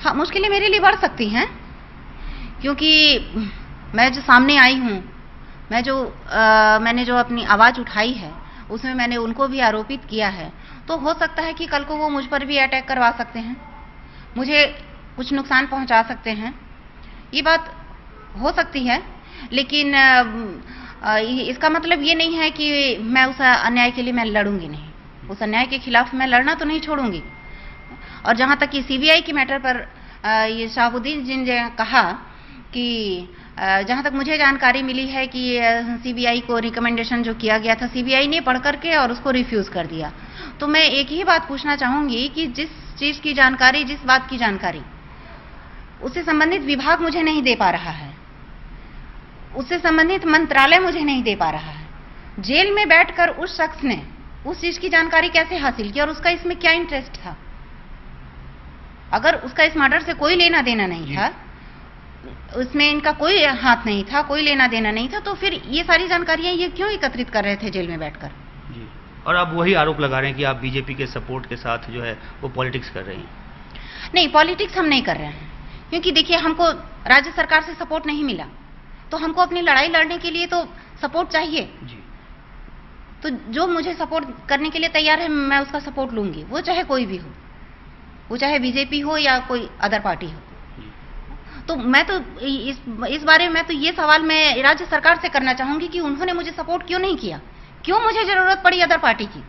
हाँ, मुश्किलें मेरे लिए बढ़ सकती हैं, क्योंकि मैं जो सामने आई हूँ, मैंने जो अपनी आवाज उठाई है, उसमें मैंने उनको भी आरोपित किया है, तो हो सकता है कि कल को वो मुझ पर भी अटैक करवा सकते हैं, मुझे कुछ नुकसान पहुंचा सकते हैं। ये बात हो सकती है, लेकिन इसका मतलब ये नहीं है कि मैं उस अन्याय के लिए मैं लड़ूंगी नहीं, उस अन्याय के खिलाफ मैं लड़ना तो नहीं छोड़ूंगी। और जहां तक कि सीबीआई के मैटर पर ये शहाबुद्दीन जी ने कहा कि जहां तक मुझे जानकारी मिली है कि सीबीआई को रिकमेंडेशन जो किया गया था, सीबीआई ने पढ़ करके और उसको रिफ्यूज कर दिया। तो मैं एक ही बात पूछना चाहूंगी कि जिस चीज की जानकारी, जिस बात की जानकारी उससे संबंधित विभाग मुझे नहीं दे पा रहा है, उससे संबंधित मंत्रालय मुझे नहीं दे पा रहा है, जेल में बैठकर उस शख्स ने उस चीज की जानकारी कैसे हासिल की और उसका इसमें क्या इंटरेस्ट था? अगर उसका इस मर्डर से कोई लेना देना नहीं था उसमें इनका कोई हाथ नहीं था, कोई लेना देना नहीं था, तो फिर ये सारी जानकारियां ये क्यों एकत्रित कर रहे थे जेल में बैठकर? जी, और आप वही आरोप लगा रहे हैं कि आप बीजेपी के सपोर्ट के साथ जो है वो पॉलिटिक्स कर रही हैं। नहीं, पॉलिटिक्स हम नहीं कर रहे हैं, क्योंकि देखिए हमको राज्य सरकार से सपोर्ट नहीं मिला, तो हमको अपनी लड़ाई लड़ने के लिए तो सपोर्ट चाहिए जी। तो जो मुझे सपोर्ट करने के लिए तैयार है मैं उसका सपोर्ट लूंगी, वो चाहे कोई भी हो, वो चाहे बीजेपी हो या कोई अदर पार्टी हो। तो मैं तो इस बारे में तो ये सवाल मैं राज्य सरकार से करना चाहूंगी कि उन्होंने मुझे सपोर्ट क्यों नहीं किया, क्यों मुझे जरूरत पड़ी अदर पार्टी की।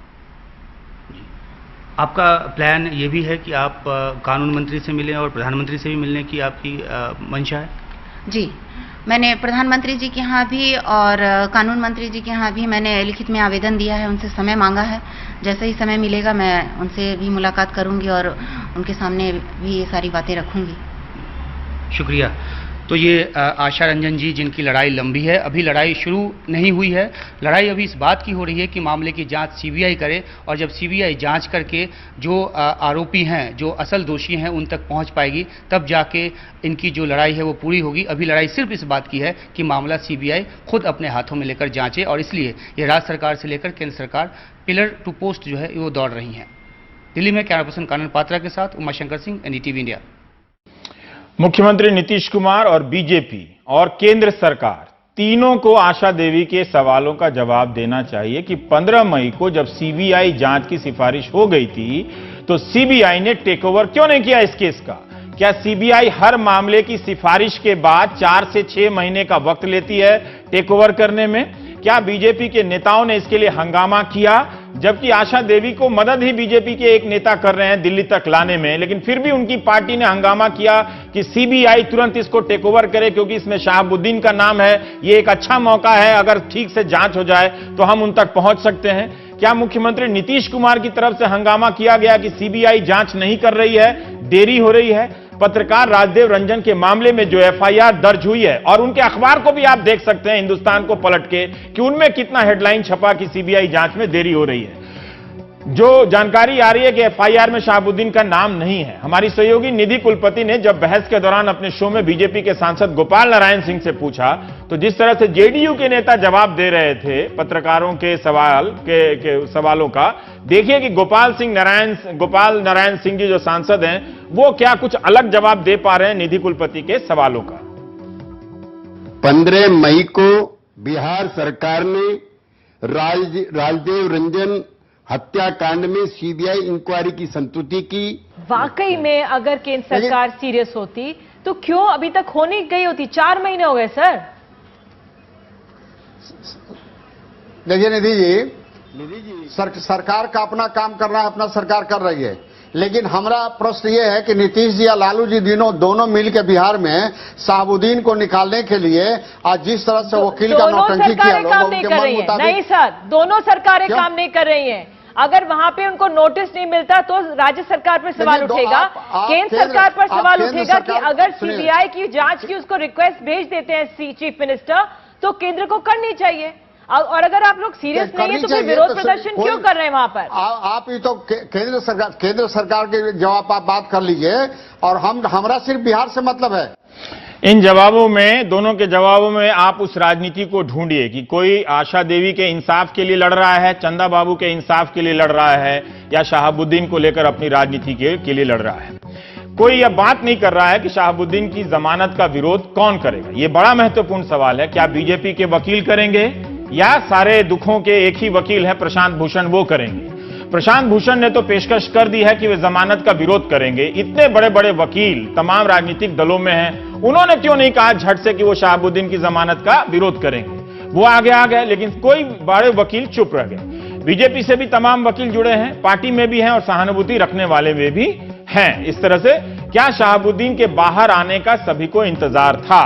आपका प्लान ये भी है कि आप कानून मंत्री से मिलें और प्रधानमंत्री से भी मिलने की आपकी मंशा है? जी, मैंने प्रधानमंत्री जी के यहाँ भी और कानून मंत्री जी के यहाँ भी मैंने लिखित में आवेदन दिया है, उनसे समय मांगा है। जैसे ही समय मिलेगा मैं उनसे भी मुलाकात करूंगी और उनके सामने भी ये सारी बातें रखूंगी। शुक्रिया। तो ये आशा रंजन जी, जिनकी लड़ाई लंबी है, अभी लड़ाई शुरू नहीं हुई है। लड़ाई अभी इस बात की हो रही है कि मामले की जांच सीबीआई करे, और जब सीबीआई जांच करके जो आरोपी हैं, जो असल दोषी हैं, उन तक पहुंच पाएगी, तब जाके इनकी जो लड़ाई है वो पूरी होगी। अभी लड़ाई सिर्फ इस बात की है कि मामला सीबीआई खुद अपने हाथों में लेकर जांचे, और इसलिए ये राज्य सरकार से लेकर केंद्र सरकार पिलर टू पोस्ट जो है वो दौड़ रही हैं। दिल्ली में कैमरा पर्सन कानन पात्रा के साथ उमाशंकर सिंह, एनडीटीवी इंडिया। मुख्यमंत्री नीतीश कुमार और बीजेपी और केंद्र सरकार तीनों को आशा देवी के सवालों का जवाब देना चाहिए कि 15 मई को जब सीबीआई जांच की सिफारिश हो गई थी तो सीबीआई ने टेक ओवर क्यों नहीं किया इस केस का? क्या सीबीआई हर मामले की सिफारिश के बाद 4 से 6 महीने का वक्त लेती है टेक ओवर करने में? क्या बीजेपी के नेताओं ने इसके लिए हंगामा किया, जबकि आशा देवी को मदद ही बीजेपी के एक नेता कर रहे हैं दिल्ली तक लाने में, लेकिन फिर भी उनकी पार्टी ने हंगामा किया कि सीबीआई तुरंत इसको टेक ओवर करे क्योंकि इसमें शहाबुद्दीन का नाम है, ये एक अच्छा मौका है, अगर ठीक से जांच हो जाए तो हम उन तक पहुंच सकते हैं। क्या मुख्यमंत्री नीतीश कुमार की तरफ से हंगामा किया गया कि सीबीआई जांच नहीं कर रही है, देरी हो रही है? पत्रकार राजदेव रंजन के मामले में जो एफआईआर दर्ज हुई है, और उनके अखबार को भी आप देख सकते हैं हिंदुस्तान को पलट के कि उनमें कितना हेडलाइन छपा कि सीबीआई जांच में देरी हो रही है। जो जानकारी आ रही है कि एफआईआर में शहाबुद्दीन का नाम नहीं है। हमारी सहयोगी निधि कुलपति ने जब बहस के दौरान अपने शो में बीजेपी के सांसद गोपाल नारायण सिंह से पूछा तो जिस तरह से जेडीयू के नेता जवाब दे रहे थे पत्रकारों के सवालों का, देखिए कि गोपाल नारायण सिंह जी जो सांसद हैं वो क्या कुछ अलग जवाब दे पा रहे हैं निधि कुलपति के सवालों का। 15 मई को बिहार सरकार ने राजदेव रंजन हत्याकांड में सीबीआई इंक्वायरी की संस्तुति की। वाकई में अगर केंद्र सरकार सीरियस होती तो क्यों अभी तक हो नहीं गई होती? 4 महीने हो गए सर। देखिए निधि जी, सरकार का अपना काम कर रहा है, अपना सरकार कर रही है, लेकिन हमारा प्रश्न ये है कि नीतीश जी या लालू जी दोनों मिलकर बिहार में शहाबुद्दीन को निकालने के लिए आज जिस तरह से वकील का नौटंकी किया, लोग उनके मन मुताबिक। नहीं सर, दोनों सरकारें काम नहीं कर रही हैं। अगर वहां पे उनको नोटिस नहीं मिलता तो राज्य सरकार पर सवाल उठेगा, केंद्र सरकार पर सवाल उठेगा कि अगर सीबीआई की जांच की उसको रिक्वेस्ट भेज देते हैं चीफ मिनिस्टर तो केंद्र को करनी चाहिए। और अगर आप लोग सीरियस नहीं है तो फिर विरोध प्रदर्शन क्यों कर रहे हैं वहां पर? आप ये तो केंद्र सरकार के जवाब आप बात कर लीजिए, और हमारा सिर्फ बिहार से मतलब है। इन जवाबों में, दोनों के जवाबों में आप उस राजनीति को ढूंढिए कि कोई आशा देवी के इंसाफ के लिए लड़ रहा है, चंदा बाबू के इंसाफ के लिए लड़ रहा है, या शहाबुद्दीन को लेकर अपनी राजनीति के लिए लड़ रहा है। कोई यह बात नहीं कर रहा है कि शहाबुद्दीन की जमानत का विरोध कौन करेगा। यह बड़ा महत्वपूर्ण सवाल है। क्या बीजेपी के वकील करेंगे या सारे दुखों के एक ही वकील है प्रशांत भूषण, वो करेंगे? प्रशांत भूषण ने तो पेशकश कर दी है कि वे जमानत का विरोध करेंगे। इतने बड़े बड़े वकील तमाम राजनीतिक दलों में हैं, उन्होंने क्यों नहीं कहा झट से कि वो शहाबुद्दीन की जमानत का विरोध करेंगे? वो आगे आ गए, लेकिन कोई बड़े वकील चुप रह गए। बीजेपी से भी तमाम वकील जुड़े हैं, पार्टी में भी हैं और सहानुभूति रखने वाले में भी हैं। इस तरह से क्या शहाबुद्दीन के बाहर आने का सभी को इंतजार था?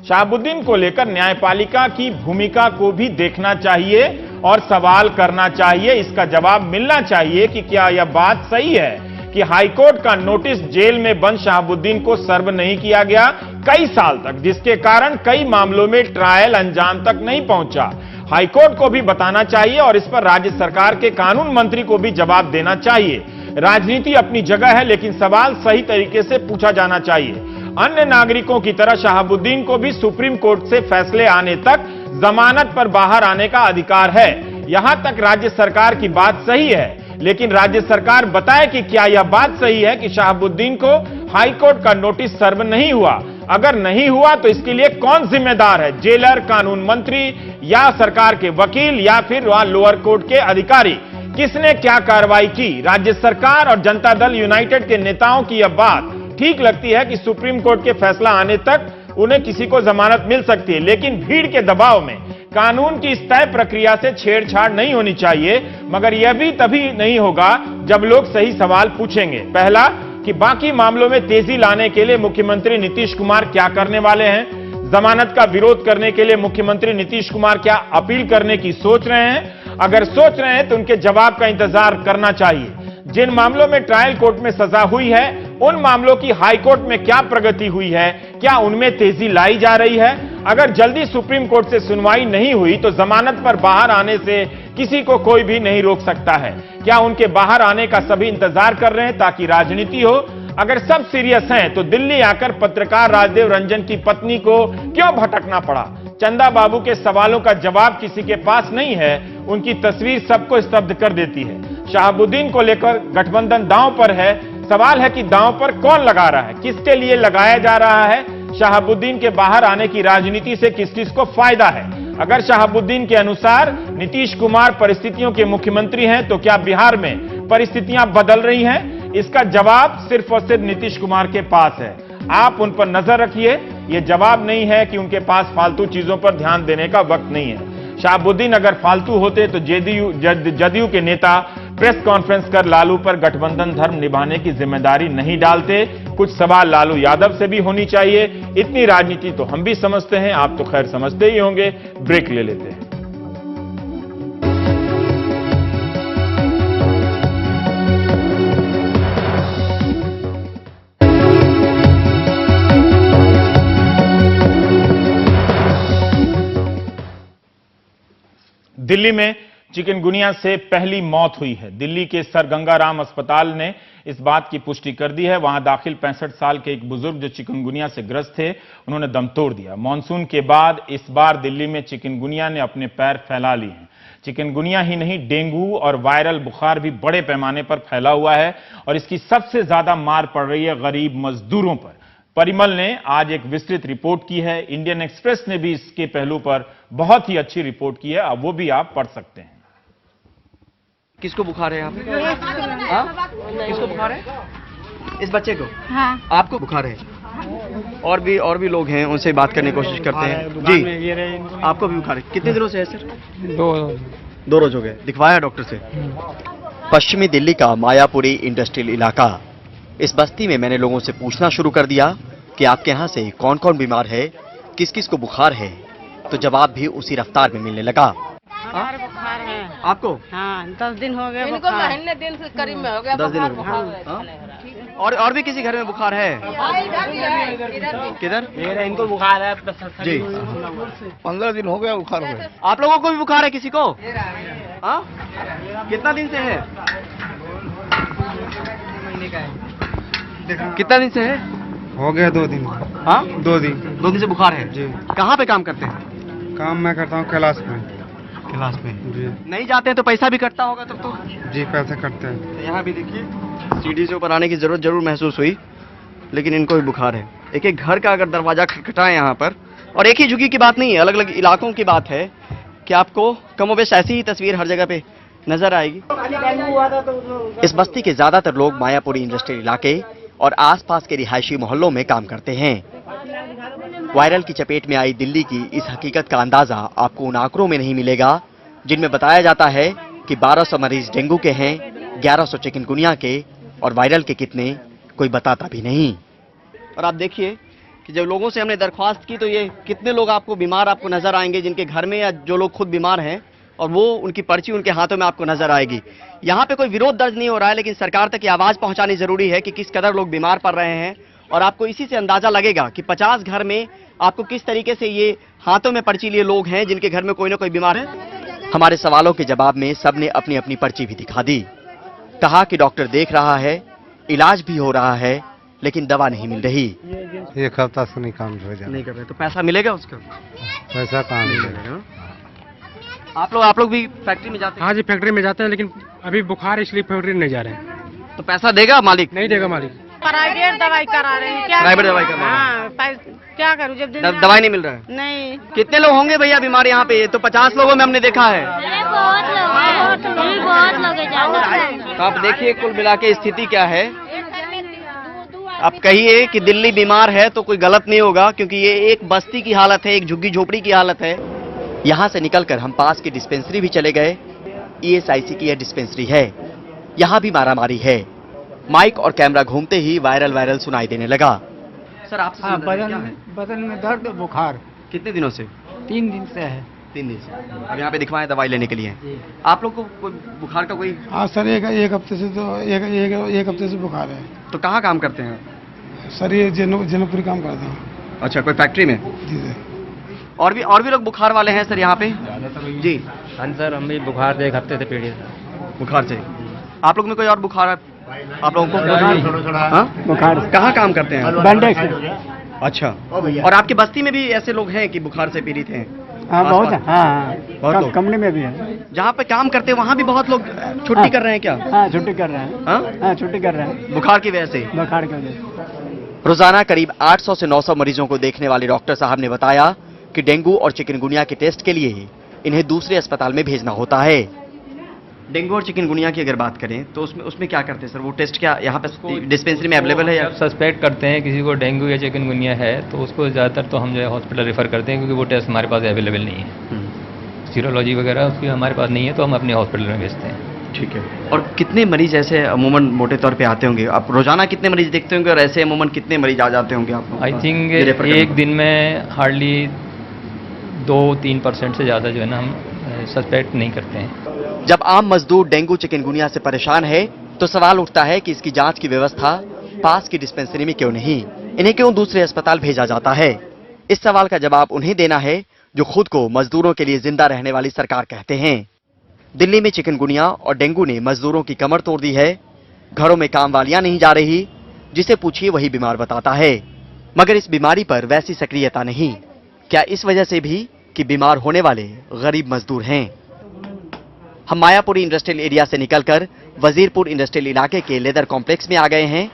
शहाबुद्दीन को लेकर न्यायपालिका की भूमिका को भी देखना चाहिए और सवाल करना चाहिए। इसका जवाब मिलना चाहिए कि क्या यह बात सही है कि हाईकोर्ट का नोटिस जेल में बंद शहाबुद्दीन को सर्व नहीं किया गया कई साल तक, जिसके कारण कई मामलों में ट्रायल अंजाम तक नहीं पहुंचा। हाईकोर्ट को भी बताना चाहिए और इस पर राज्य सरकार के कानून मंत्री को भी जवाब देना चाहिए। राजनीति अपनी जगह है, लेकिन सवाल सही तरीके से पूछा जाना चाहिए। अन्य नागरिकों की तरह शहाबुद्दीन को भी सुप्रीम कोर्ट से फैसले आने तक जमानत पर बाहर आने का अधिकार है। यहां तक राज्य सरकार की बात सही है, लेकिन राज्य सरकार बताए कि क्या यह बात सही है कि शहाबुद्दीन को हाईकोर्ट का नोटिस सर्व नहीं हुआ? अगर नहीं हुआ तो इसके लिए कौन जिम्मेदार है? जेलर, कानून मंत्री या सरकार के वकील या फिर वहां लोअर कोर्ट के अधिकारी? किसने क्या कार्रवाई की? राज्य सरकार और जनता दल यूनाइटेड के नेताओं की यह बात ठीक लगती है कि सुप्रीम कोर्ट के फैसला आने तक उन्हें किसी को जमानत मिल सकती है, लेकिन भीड़ के दबाव में कानून की इस तय प्रक्रिया से छेड़छाड़ नहीं होनी चाहिए। मगर यह भी तभी नहीं होगा जब लोग सही सवाल पूछेंगे। पहला, कि बाकी मामलों में तेजी लाने के लिए मुख्यमंत्री नीतीश कुमार क्या करने वाले हैं? जमानत का विरोध करने के लिए मुख्यमंत्री नीतीश कुमार क्या अपील करने की सोच रहे हैं? अगर सोच रहे हैं तो उनके जवाब का इंतजार करना चाहिए। जिन मामलों में ट्रायल कोर्ट में सजा हुई है, उन मामलों की हाई कोर्ट में क्या प्रगति हुई है? क्या उनमें तेजी लाई जा रही है? अगर जल्दी सुप्रीम कोर्ट से सुनवाई नहीं हुई तो जमानत पर बाहर आने से किसी को कोई भी नहीं रोक सकता है। क्या उनके बाहर आने का सभी इंतजार कर रहे हैं ताकि राजनीति हो? अगर सब सीरियस हैं तो दिल्ली आकर पत्रकार राजदेव रंजन की पत्नी को क्यों भटकना पड़ा? चंदा बाबू के सवालों का जवाब किसी के पास नहीं है। उनकी तस्वीर सबको स्तब्ध कर देती है। शहाबुद्दीन को लेकर गठबंधन दांव पर है। सवाल है कि दांव पर कौन लगा रहा है, किसके लिए लगाया जा रहा है? शहाबुद्दीन के बाहर आने की राजनीति से किस किस को फायदा है? अगर शहाबुद्दीन के अनुसार नीतीश कुमार परिस्थितियों के मुख्यमंत्री हैं तो क्या बिहार में परिस्थितियां बदल रही हैं? इसका जवाब सिर्फ और सिर्फ नीतीश कुमार के पास है। आप उन पर नजर रखिए। यह जवाब नहीं है कि उनके पास फालतू चीजों पर ध्यान देने का वक्त नहीं है। शहाबुद्दीन अगर फालतू होते तो जदयू के नेता प्रेस कॉन्फ्रेंस कर लालू पर गठबंधन धर्म निभाने की जिम्मेदारी नहीं डालते। कुछ सवाल लालू यादव से भी होनी चाहिए। इतनी राजनीति तो हम भी समझते हैं, आप तो खैर समझते ही होंगे। ब्रेक ले लेते हैं। दिल्ली में चिकनगुनिया से पहली मौत हुई है। दिल्ली के सर गंगाराम अस्पताल ने इस बात की पुष्टि कर दी है। वहां दाखिल 65 साल के एक बुजुर्ग जो चिकनगुनिया से ग्रस्त थे, उन्होंने दम तोड़ दिया। मॉनसून के बाद इस बार दिल्ली में चिकनगुनिया ने अपने पैर फैला लिए हैं। चिकनगुनिया ही नहीं, डेंगू और वायरल बुखार भी बड़े पैमाने पर फैला हुआ है और इसकी सबसे ज्यादा मार पड़ रही है गरीब मजदूरों पर। परिमल ने आज एक विस्तृत रिपोर्ट की है। इंडियन एक्सप्रेस ने भी इसके पहलू पर बहुत ही अच्छी रिपोर्ट की है। अब वो भी आप पढ़ सकते हैं। किसको बुखार है यहाँ पे? हाँ? किसको बुखार है? इस बच्चे को? हाँ। आपको बुखार है? और भी लोग हैं, उनसे बात करने की कोशिश करते हैं। जी, आपको भी बुखार है? कितने दिनों से है सर? 2 रोज हो गए। दिखवाया डॉक्टर से? पश्चिमी दिल्ली का मायापुरी इंडस्ट्रियल इलाका। इस बस्ती में मैंने लोगों से पूछना शुरू कर दिया कि आपके यहाँ से कौन कौन बीमार है, किस किस को बुखार है, तो जवाब भी उसी रफ्तार में मिलने लगा। बुखार है आपको? हाँ, 10 दिन हो गए। इनको महीने दिन से करीब में हो गया 10 दिन हो गए। और भी किसी घर में बुखार है? किधर? इनको बुखार है जी। 15 दिन हो गया बुखार हुए। आप लोगों को भी बुखार है किसी को? हाँ? कितना दिन से है? कितना दिन से है? हो गया 2 दिन। हाँ? 2 दिन। 2 दिन से बुखार है जी। कहाँ पे काम करते हैं? काम मैं करता हूँ कैलाश में। क्लास में? जी। नहीं जाते हैं तो पैसा भी कटता होगा तब तो? जी, पैसे कटते हैं। यहाँ भी देखिए, सीढ़ी से ऊपर आने की जरूरत जरूर महसूस हुई, लेकिन इनको भी बुखार है। एक एक घर का अगर दरवाजा खटखटाए यहाँ पर, और एक ही झुग्गी की बात नहीं है, अलग अलग इलाकों की बात है, कि आपको कमोबेश ऐसी ही तस्वीर हर जगह पे नजर आएगी। इस बस्ती के ज्यादातर लोग मायापुरी इंडस्ट्रियल इलाके और आसपास के रिहायशी मोहल्लों में काम करते हैं। वायरल की चपेट में आई दिल्ली की इस हकीकत का अंदाजा आपको उन आंकड़ों में नहीं मिलेगा जिनमें बताया जाता है कि 1200 मरीज डेंगू के हैं, 1100 चिकनगुनिया के, और वायरल के कितने कोई बताता भी नहीं। और आप देखिए कि जब लोगों से हमने दरख्वास्त की तो ये कितने लोग आपको बीमार आपको नजर आएंगे जिनके घर में या जो लोग खुद बीमार हैं, और वो उनकी पर्ची उनके हाथों में आपको नजर आएगी। यहाँ पे कोई विरोध दर्ज नहीं हो रहा है, लेकिन सरकार तक ये आवाज पहुंचानी जरूरी है कि किस कदर लोग बीमार पड़ रहे हैं, और आपको इसी से अंदाजा लगेगा कि 50 घर में आपको किस तरीके से ये हाथों में पर्ची लिए लोग हैं जिनके घर में कोई ना कोई बीमार है। हमारे सवालों के जवाब में सबने अपनी अपनी पर्ची भी दिखा दी। कहा कि डॉक्टर देख रहा है, इलाज भी हो रहा है, लेकिन दवा नहीं मिल रही। एक हफ्ता से नहीं काम हो जा नहीं कर रहे तो पैसा मिलेगा उसका? पैसा कहाँ मिलेगा? आप लोग भी फैक्ट्री में जाते हैं? हाँ जी, फैक्ट्री में जाते हैं, लेकिन अभी बुखार इसलिए फैक्ट्री नहीं जा रहे हैं। तो पैसा देगा मालिक? नहीं देगा मालिक। प्राइवेट दवाई करा रहे हैं। क्या प्राइवेट दवाई करा रहे हैं? हाँ, क्या करूँ जब दवाई नहीं मिल रहा है? नहीं। कितने लोग होंगे भैया बीमार यहाँ पे? तो 50 लोगों में हमने देखा है। बहुत लोग तो आप देखिए कुल मिला के स्थिति क्या है। आप कहिए कि दिल्ली बीमार है तो कोई गलत नहीं होगा, क्योंकि ये एक बस्ती की हालत है, एक झुग्गी झोपड़ी की हालत है। यहाँ से निकलकर हम पास की डिस्पेंसरी भी चले गए। ESIC की यह डिस्पेंसरी है, यहाँ भी मारामारी है। माइक और कैमरा घूमते ही वायरल सुनाई देने लगा। सर आपसे बदन में दर्द, बुखार कितने दिनों से? 3 दिन से है। 3 दिन से। अब यहाँ पे दिखवाएं दवाई लेने के लिए। आप लोग को कोई बुखार का कोई? हाँ सर, एक हफ्ते से तो एक हफ्ते से बुखार है। तो कहाँ काम करते हैं सर? ये जनकपुरी काम करते हैं। अच्छा, कोई फैक्ट्री में? जी सर। और भी लोग बुखार वाले हैं सर यहाँ पे? जी हाँ सर, हम भी बुखार से 1 हफ्ते से पीड़ित हैं। बुखार से। आप लोग में कोई और बुखार है? आप लोगों को? हाँ? बुखार। कहाँ काम करते हैं? बैंडेज। अच्छा, और आपकी बस्ती में भी ऐसे लोग हैं कि बुखार से पीड़ित हैं? हाँ बहुत है। हाँ, बहुत लोग। कंपनी में भी है। जहाँ पे काम करते हैं वहाँ भी बहुत लोग छुट्टी कर रहे हैं क्या? हाँ, छुट्टी कर रहे हैं। हाँ, छुट्टी कर रहे हैं बुखार की वजह से। बुखार की वजह से। रोजाना करीब 800 से 900 मरीजों को देखने वाले डॉक्टर साहब ने बताया कि डेंगू और चिकनगुनिया के टेस्ट के लिए इन्हें दूसरे अस्पताल में भेजना होता है। डेंगू और चिकनगुनिया की अगर बात करें तो उसमें क्या करते हैं सर? वो टेस्ट क्या यहाँ पे डिस्पेंसरी में अवेलेबल है? या सस्पेक्ट करते हैं किसी को डेंगू या चिकनगुनिया है तो उसको ज़्यादातर तो हम जो है हॉस्पिटल रेफर करते हैं, क्योंकि वो टेस्ट हमारे पास अवेलेबल नहीं है। सीरोलॉजी वगैरह उसकी हमारे पास नहीं है, तो हम अपने हॉस्पिटल में भेजते हैं। ठीक है। और कितने मरीज ऐसे अमूमन मोटे तौर पे आते होंगे? आप रोजाना कितने मरीज देखते होंगे और ऐसे अमूमन कितने मरीज आ जाते होंगे आप? आई थिंक एक दिन में हार्डली 2-3% से ज़्यादा जो है ना हम सस्पेक्ट नहीं करते हैं। जब आम मजदूर डेंगू चिकनगुनिया से परेशान है तो सवाल उठता है कि इसकी जांच की व्यवस्था पास की डिस्पेंसरी में क्यों नहीं, इन्हें क्यों दूसरे अस्पताल भेजा जाता है? इस सवाल का जवाब उन्हें देना है जो खुद को मजदूरों के लिए जिंदा रहने वाली सरकार कहते हैं। दिल्ली में चिकनगुनिया और डेंगू ने मजदूरों की कमर तोड़ दी है। घरों में काम वालियां नहीं जा रही, जिसे पूछिए वही बीमार बताता है। मगर इस बीमारी पर वैसी सक्रियता नहीं। क्या इस वजह से भी कि बीमार होने वाले गरीब मजदूर हैं? हम मायापुरी इंडस्ट्रियल एरिया से निकलकर वजीरपुर इंडस्ट्रियल इलाके के लेदर कॉम्प्लेक्स में आ गए हैं।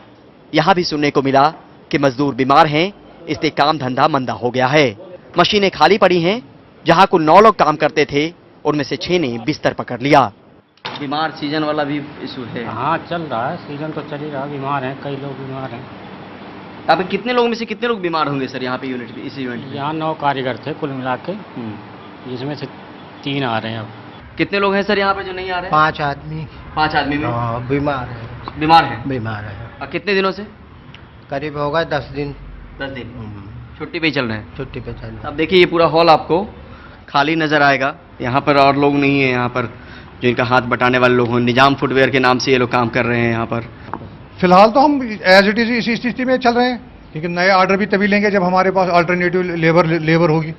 यहां भी सुनने को मिला कि मजदूर बीमार हैं, इसलिए काम धंधा मंदा हो गया है। मशीनें खाली पड़ी हैं। जहां कुल 9 लोग काम करते थे उनमें से 6 ने बिस्तर पकड़ लिया। बीमार सीजन वाला भी इशू है? हाँ, चल रहा है, सीजन तो चल ही रहा। बीमार हैं, कई लोग बीमार हैं। अब कितने लोगों में से कितने लोग बीमार होंगे सर यहाँ पे यूनिट इस इवेंट में? यहाँ 9 कारीगर थे कुल मिला के, जिसमें से 3 आ रहे हैं। अब कितने लोग हैं सर यहाँ पे जो नहीं आ रहे? 5 आदमी। 5 आदमी में बीमार है। बीमार है। और कितने दिनों से? करीब होगा 10 दिन। 10 दिन छुट्टी पे ही चल रहे हैं? छुट्टी पे चल रहे हैं। अब देखिए ये पूरा हॉल आपको खाली नजर आएगा। यहाँ पर और लोग नहीं है, यहाँ पर जो इनका हाथ बटाने वाले लोग हैं। निजाम फुटवेयर के नाम से ये लोग काम कर रहे हैं यहाँ पर। फिलहाल तो हम एज इट इज इसी स्थिति में चल रहे हैं, लेकिन नए ऑर्डर भी तभी लेंगे जब हमारे पास अल्टरनेटिव लेबर होगी।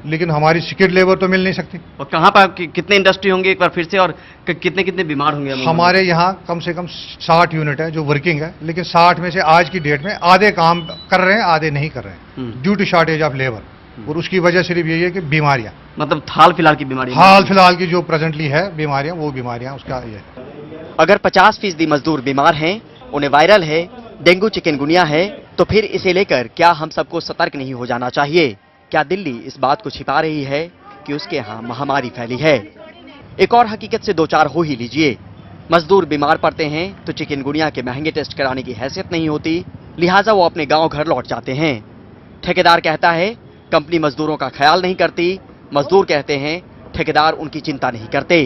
लेकिन हमारी स्किल्ड लेबर तो मिल नहीं सकती। और कहाँ पर कितने इंडस्ट्री होंगे एक बार फिर से, और कितने बीमार होंगे? हमारे यहाँ कम से कम 60 यूनिट है जो वर्किंग है, लेकिन 60 में से आज की डेट में आधे काम कर रहे हैं, आधे नहीं कर रहे हैं due to shortage of labour. और उसकी वजह सिर्फ यही है कि बीमारियां, मतलब हाल फिलहाल की बीमारी, हाल फिलहाल की जो प्रेजेंटली है बीमारियां, वो बीमारियां उसका ये। अगर 50% मजदूर बीमार हैं, उन्हें वायरल है, डेंगू चिकनगुनिया है, तो फिर इसे लेकर क्या हम सबको सतर्क नहीं हो जाना चाहिए? क्या दिल्ली इस बात को छिपा रही है कि उसके यहाँ महामारी फैली है? एक और हकीकत से दो चार हो ही लीजिए। मजदूर बीमार पड़ते हैं तो चिकनगुनिया के महंगे टेस्ट कराने की हैसियत नहीं होती, लिहाजा वो अपने गांव घर लौट जाते हैं। ठेकेदार कहता है कंपनी मजदूरों का ख्याल नहीं करती, मजदूर कहते हैं ठेकेदार उनकी चिंता नहीं करते।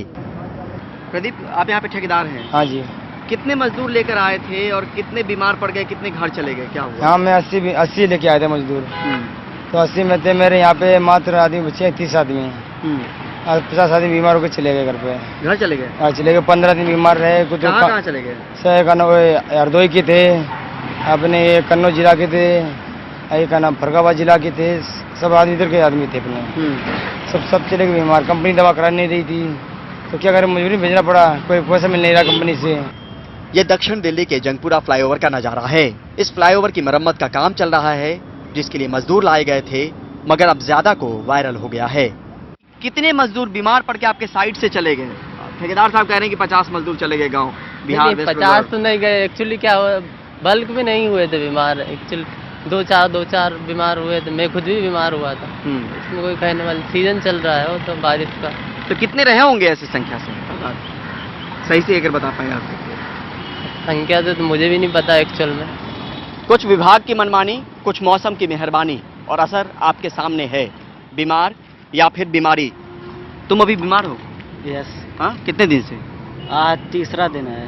प्रदीप, आप यहाँ पे ठेकेदार हैं? हाँ जी। कितने मजदूर लेकर आए थे और कितने बीमार पड़ गए, कितने घर चले गए, क्या हुआ? हाँ, मैं 80 लेके आए थे मजदूर। तो 80 में थे मेरे यहाँ पे मात्र आदमी बचे 30 आदमी और 50 आदमी बीमार होकर चले गए घर पे। घर चले गए? हाँ, चले गए। 15 दिन बीमार रहे। कुछ कहाँ चले गए? हरदोई के थे, अपने कन्नौज जिला के थे, एक का नाम फरगाबाद जिला के थे। सब आदमी इधर के आदमी थे अपने। सब चले गए बीमार। कंपनी दवा करा नहीं रही थी तो क्या करें, मजबूरी भेजना पड़ा। कोई पैसा मिल नहीं रहा कंपनी से। ये दक्षिण दिल्ली के जंगपुरा फ्लाईओवर का नजारा है। इस फ्लाईओवर की मरम्मत का काम चल रहा है, जिसके लिए मजदूर लाए गए थे, मगर अब ज्यादा को वायरल हो गया है। कितने मजदूर बीमार पड़ के आपके साइड से चले गए? ठेकेदार साहब कह रहे हैं कि 50 मजदूर चले गए गांव बिहार। 50 तो नहीं गए, एक्चुअली क्या हुआ, बल्क में नहीं हुए थे बीमार, एक्चुअली दो चार बीमार हुए थे। मैं खुद भी बीमार हुआ था। इसमें कोई कहने वाली, सीजन चल रहा है वो तो बारिश का। तो कितने रहे होंगे ऐसी संख्या से? सही से अगर बता पाए आप। संख्या तो मुझे भी नहीं पता एक्चुअल में। कुछ विभाग की मनमानी, कुछ मौसम की मेहरबानी, और असर आपके सामने है। बीमार या फिर बीमारी। तुम अभी बीमार हो? यस। हाँ, कितने दिन से? आज तीसरा दिन है।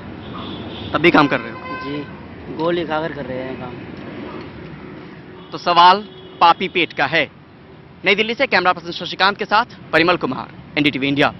तब भी काम कर रहे हो? जी, गोली खाकर कर रहे हैं काम। तो सवाल पापी पेट का है। नई दिल्ली से कैमरा पर्सन शशिकांत के साथ परिमल कुमार, एनडीटीवी इंडिया।